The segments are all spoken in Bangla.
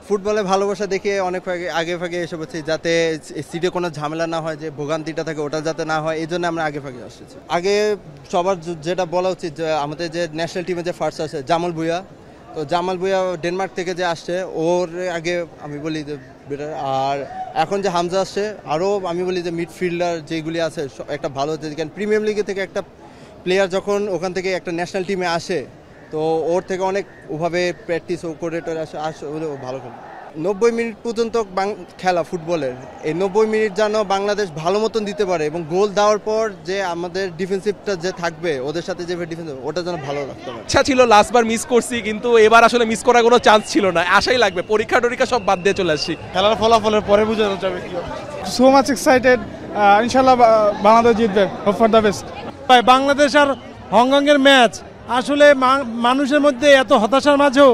ফুটবলে ভালোবাসা দেখে অনেক আগে ভাগে এসে বলছি, যাতে সিটে কোনো ঝামেলা না হয়, যে ভোগান্তিটা থাকে ওটা যাতে না হয়, এই জন্য আমরা আগে ভাগে আসছি। আগে সবার যেটা বলা উচিত যে আমাদের যে ন্যাশনাল টিমে যে ফার্স্ট আছে জামাল ভুঁইয়া, তো জামাল ভুঁইয়া ডেনমার্ক থেকে যে আসছে ওর আগে আমি বলি যে বেটার। আর এখন যে হামজা আসছে, আরও আমি বলি যে মিডফিল্ডার যেগুলি আছে একটা ভালো হচ্ছে, কারণ প্রিমিয়ার লিগে থেকে একটা প্লেয়ার যখন ওখান থেকে একটা ন্যাশনাল টিমে আসে, তো ওর থেকে অনেক ওভাবে প্র্যাকটিস ও করে আসে ভালো খেলে। 90 মিনিট পর্যন্ত খেলা ফুটবলের, এই 90 মিনিট যেন বাংলাদেশ ভালো মতন দিতে পারে, এবং গোল দেওয়ার পর যে আমাদের ডিফেন্সিভটা যে থাকবে ওদের সাথে যে ডিফেন্স, ওটা যেন ভালো রাখতে পারে। ইচ্ছা ছিল, লাস্টবার মিস করছি, কিন্তু এবার আসলে মিস করার কোনো চান্স ছিল না। আশাই লাগবে, পরীক্ষা টরীক্ষা সব বাদ দিয়ে চলে আসছি। খেলার ফলাফলের পরে বোঝানো যাবে। সো মাচ এক্সাইটেড, ইনশাআল্লাহ বাংলাদেশ জিতবে, হোপ ফর দ্য বেস্ট। ভাই বাংলাদেশ আর হংকংয়ের ম্যাচ আসলে মানুষের মধ্যে এত হতাশার মাঝেও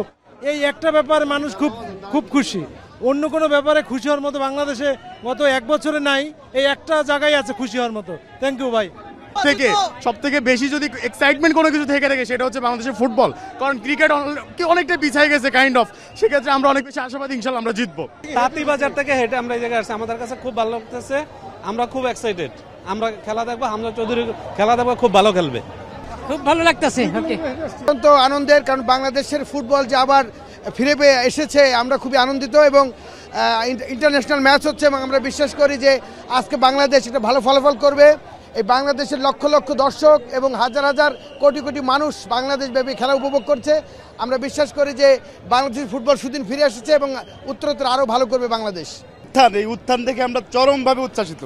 এই একটা ব্যাপারে মানুষ খুব খুব খুশি। অন্য কোনো ব্যাপারে খুশি হওয়ার মতো বাংলাদেশে গত এক বছরে নাই, এই একটা জায়গায় আছে খুশি হওয়ার মতো। থ্যাংক ইউ ভাই। থেকে সব থেকে বেশি যদি এক্সাইটমেন্ট কোনো কিছু থেকে থাকে সেটা হচ্ছে বাংলাদেশের ফুটবল, কারণ ক্রিকেট অনেকটা পিছিয়ে গেছে কাইন্ড অফ। সেক্ষেত্রে আমরা অনেক বেশি আশাবাদী, ইনশাল্লাহ আমরা জিতবো। তাঁতীবাজার থেকে হেঁটে আমরা এই জায়গায় আসছি, আমাদের কাছে খুব ভালো লাগতেছে, আমরা খুব এক্সাইটেড। আমরা খেলা দেখবো, হামজা চৌধুরী খেলা দেখবো, খুব ভালো খেলবে, খুব ভালো লাগতেছে। অত্যন্ত আনন্দের, কারণ বাংলাদেশের ফুটবল যে আবার ফিরে পেয়ে এসেছে, আমরা খুবই আনন্দিত। এবং ইন্টারন্যাশনাল ম্যাচ হচ্ছে, এবং আমরা বিশ্বাস করি যে আজকে বাংলাদেশ একটা ভালো ফলাফল করবে। এই বাংলাদেশের লক্ষ লক্ষ দর্শক এবং হাজার হাজার কোটি কোটি মানুষ বাংলাদেশব্যাপী খেলা উপভোগ করছে। আমরা বিশ্বাস করি যে বাংলাদেশের ফুটবল সুদিন ফিরে এসেছে এবং উত্তরোত্তর আরও ভালো করবে বাংলাদেশ। এই উত্থান থেকে আমরা চরমভাবে উচ্ছ্বাসিত।